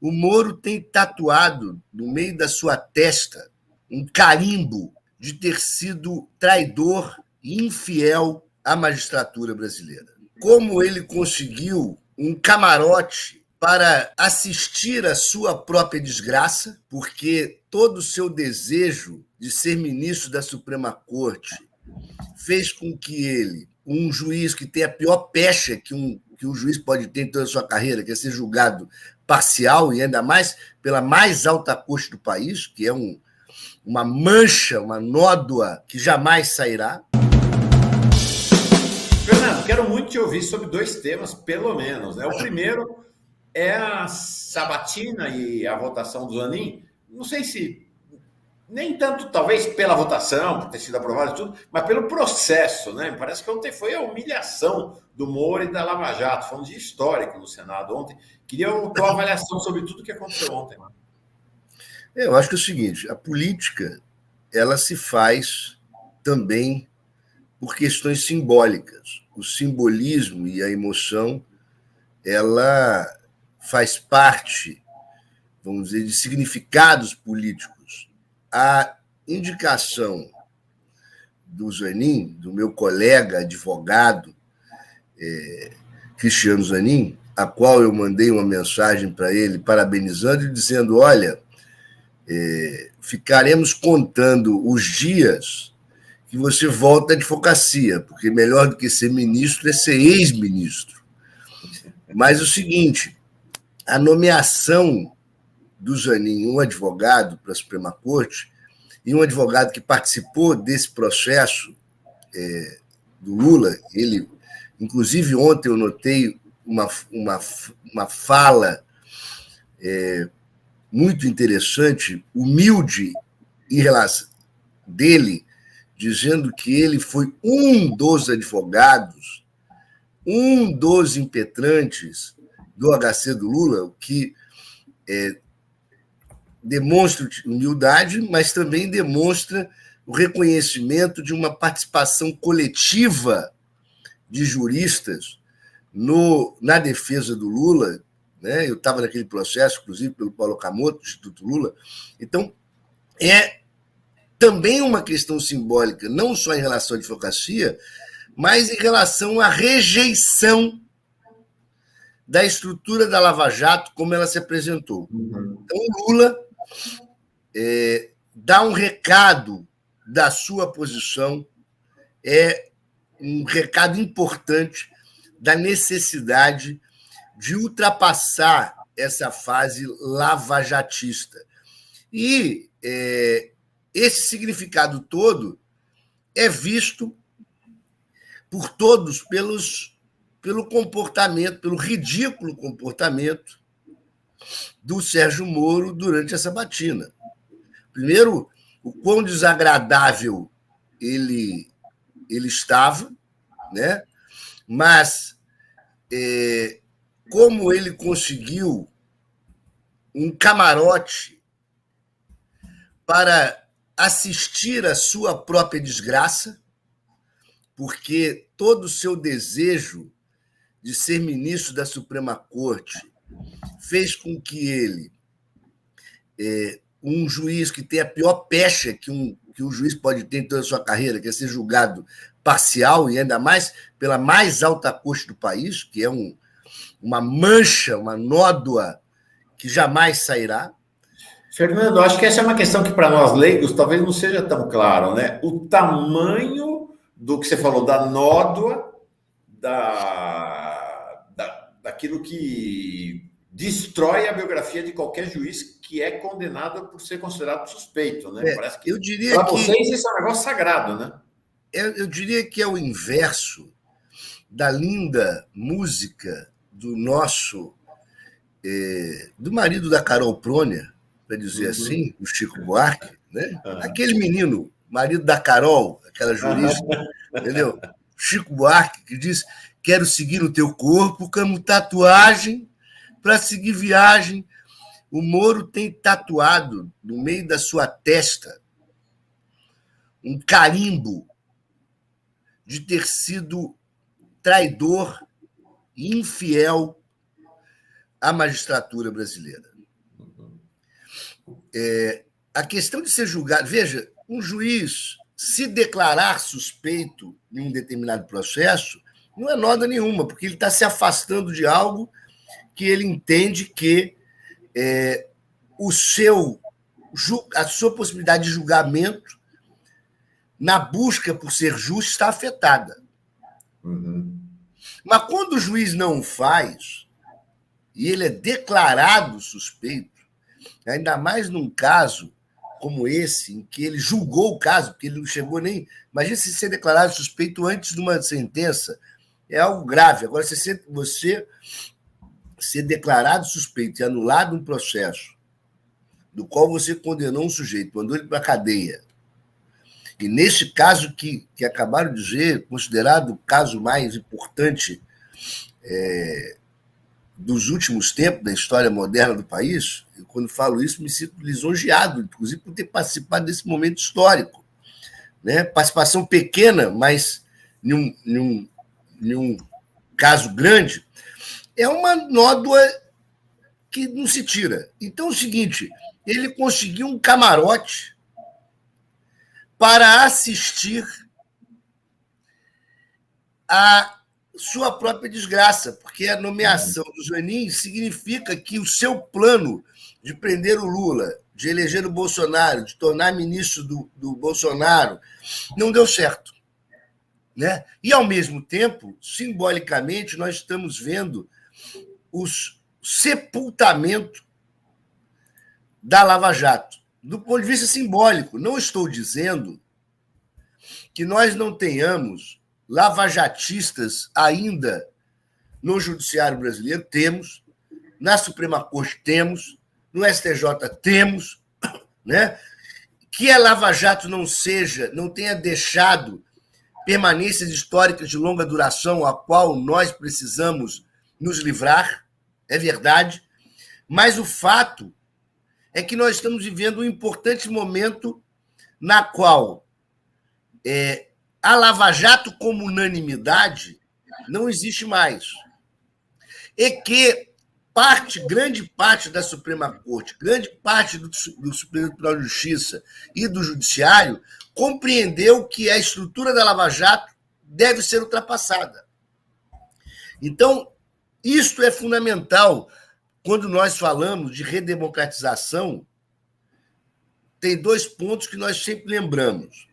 O Moro tem tatuado no meio da sua testa um carimbo de ter sido traidor e infiel à magistratura brasileira. Como ele conseguiu um camarote para assistir à sua própria desgraça, porque todo o seu desejo de ser ministro da Suprema Corte fez com que ele, um juiz que tem a pior pecha que um juiz pode ter em toda a sua carreira, que é ser julgado parcial e ainda mais pela mais alta corte do país, que é uma mancha, uma nódoa que jamais sairá. Fernando, quero muito te ouvir sobre dois temas, pelo menos, né? O primeiro é a sabatina e a votação do Zanin. Não sei se nem tanto, talvez, pela votação, por ter sido aprovado e tudo, mas pelo processo, né? Parece que ontem foi a humilhação do Moro e da Lava Jato. Foi um dia histórico no Senado ontem. Queria a tua avaliação sobre tudo que aconteceu ontem. Eu acho que é o seguinte, a política, ela se faz também por questões simbólicas. O simbolismo e a emoção, ela faz parte, vamos dizer, de significados políticos. A indicação do Zanin, do meu colega advogado, Cristiano Zanin, a qual eu mandei uma mensagem para ele parabenizando e dizendo, olha, ficaremos contando os dias que você volta à advocacia, porque melhor do que ser ministro é ser ex-ministro. Mas o seguinte, a nomeação do Zanin, um advogado para a Suprema Corte, e um advogado que participou desse processo do Lula, ele, inclusive ontem eu notei uma fala muito interessante, humilde em relação dele, dizendo que ele foi um dos advogados, um dos impetrantes do HC do Lula, o que demonstra humildade, mas também demonstra o reconhecimento de uma participação coletiva de juristas na defesa do Lula, né? Eu estava naquele processo, inclusive pelo Paulo Camoto, do Instituto Lula. Então, é também uma questão simbólica, não só em relação à advocacia, mas em relação à rejeição da estrutura da Lava Jato como ela se apresentou. Então, o Lula dá um recado da sua posição, um recado importante da necessidade de ultrapassar essa fase lavajatista. E esse significado todo é visto por todos pelo comportamento, pelo ridículo comportamento do Sérgio Moro durante essa sabatina. Primeiro, o quão desagradável ele estava, né? Mas como ele conseguiu um camarote para assistir à sua própria desgraça, porque todo o seu desejo de ser ministro da Suprema Corte fez com que ele, um juiz que tem a pior pecha que um juiz pode ter em toda a sua carreira, que é ser julgado parcial e ainda mais pela mais alta corte do país, que é uma mancha, uma nódoa que jamais sairá. Fernando, acho que essa é uma questão que para nós leigos talvez não seja tão claro, né? O tamanho do que você falou, da nódoa, daquilo que destrói a biografia de qualquer juiz que é condenado por ser considerado suspeito, né? Parece que para vocês isso é um negócio sagrado, né? Eu diria que é o inverso da linda música do do marido da Carol Prônia, para dizer assim, o Chico Buarque, né? Aquele menino, marido da Carol, aquela jurista, entendeu? Chico Buarque, que diz: quero seguir o teu corpo como tatuagem para seguir viagem. O Moro tem tatuado no meio da sua testa um carimbo de ter sido traidor e infiel à magistratura brasileira. a questão de ser julgado... Veja, um juiz se declarar suspeito em um determinado processo não é nada nenhuma, porque ele está se afastando de algo que ele entende que a sua possibilidade de julgamento na busca por ser justo está afetada. Uhum. Mas quando o juiz não faz, e ele é declarado suspeito, ainda mais num caso como esse, em que ele julgou o caso, porque ele não chegou nem... Imagina se ser declarado suspeito antes de uma sentença, é algo grave. Agora, você ser declarado suspeito e anulado um processo do qual você condenou um sujeito, mandou ele para a cadeia, e neste caso que acabaram de dizer, considerado o caso mais importante dos últimos tempos da história moderna do país, eu, quando falo isso, me sinto lisonjeado, inclusive por ter participado desse momento histórico. Né? Participação pequena, mas em um caso grande, é uma nódoa que não se tira. Então é o seguinte, ele conseguiu um camarote para assistir a sua própria desgraça, porque a nomeação do Zanin significa que o seu plano de prender o Lula, de eleger o Bolsonaro, de tornar ministro do Bolsonaro, não deu certo. Né? E, ao mesmo tempo, simbolicamente, nós estamos vendo o sepultamento da Lava Jato, do ponto de vista simbólico. Não estou dizendo que nós não tenhamos lavajatistas ainda no judiciário brasileiro, temos, na Suprema Corte temos, no STJ temos, né? Que a Lava Jato não tenha deixado permanências históricas de longa duração, a qual nós precisamos nos livrar, é verdade, mas o fato é que nós estamos vivendo um importante momento na qual a Lava Jato como unanimidade não existe mais. E que grande parte da Suprema Corte, grande parte do Supremo Tribunal de Justiça e do Judiciário compreendeu que a estrutura da Lava Jato deve ser ultrapassada. Então, isto é fundamental. Quando nós falamos de redemocratização, tem 2 pontos que nós sempre lembramos.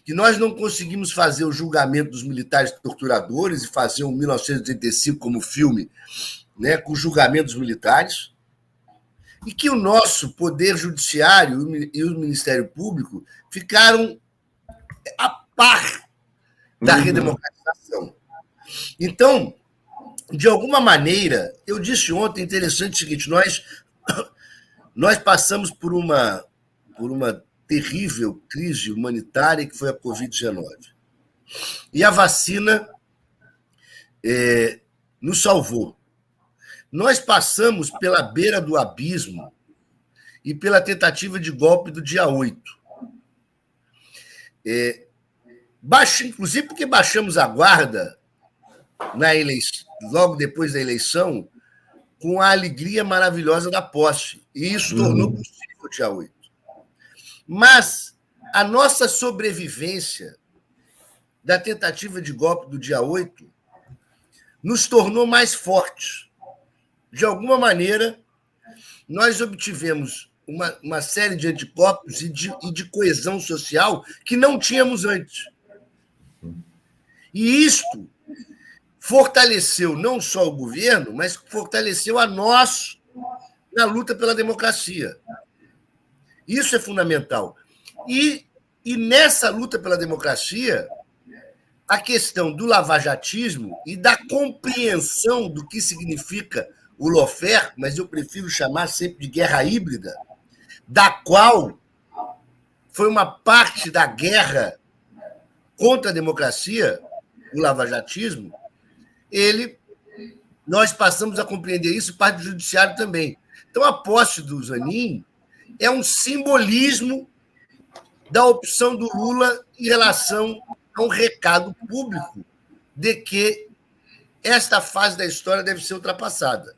Que nós não conseguimos fazer o julgamento dos militares torturadores e fazer um 1985 como filme, né, com o julgamento dos militares, e que o nosso Poder Judiciário e o Ministério Público ficaram a par da redemocratização. Então, de alguma maneira, eu disse ontem, interessante o seguinte, nós passamos por uma terrível crise humanitária que foi a Covid-19. E a vacina nos salvou. Nós passamos pela beira do abismo e pela tentativa de golpe do dia 8. Inclusive porque baixamos a guarda logo depois da eleição, com a alegria maravilhosa da posse. E isso tornou possível o dia 8. Mas a nossa sobrevivência da tentativa de golpe do dia 8 nos tornou mais fortes. De alguma maneira, nós obtivemos uma série de anticorpos e de coesão social que não tínhamos antes. E isto fortaleceu não só o governo, mas fortaleceu a nós na luta pela democracia. Isso é fundamental. E nessa luta pela democracia, a questão do lavajatismo e da compreensão do que significa o lawfare, mas eu prefiro chamar sempre de guerra híbrida, da qual foi uma parte da guerra contra a democracia, o lavajatismo, nós passamos a compreender isso, parte do judiciário também. Então, a posse do Zanin é um simbolismo da opção do Lula em relação a um recado público de que esta fase da história deve ser ultrapassada.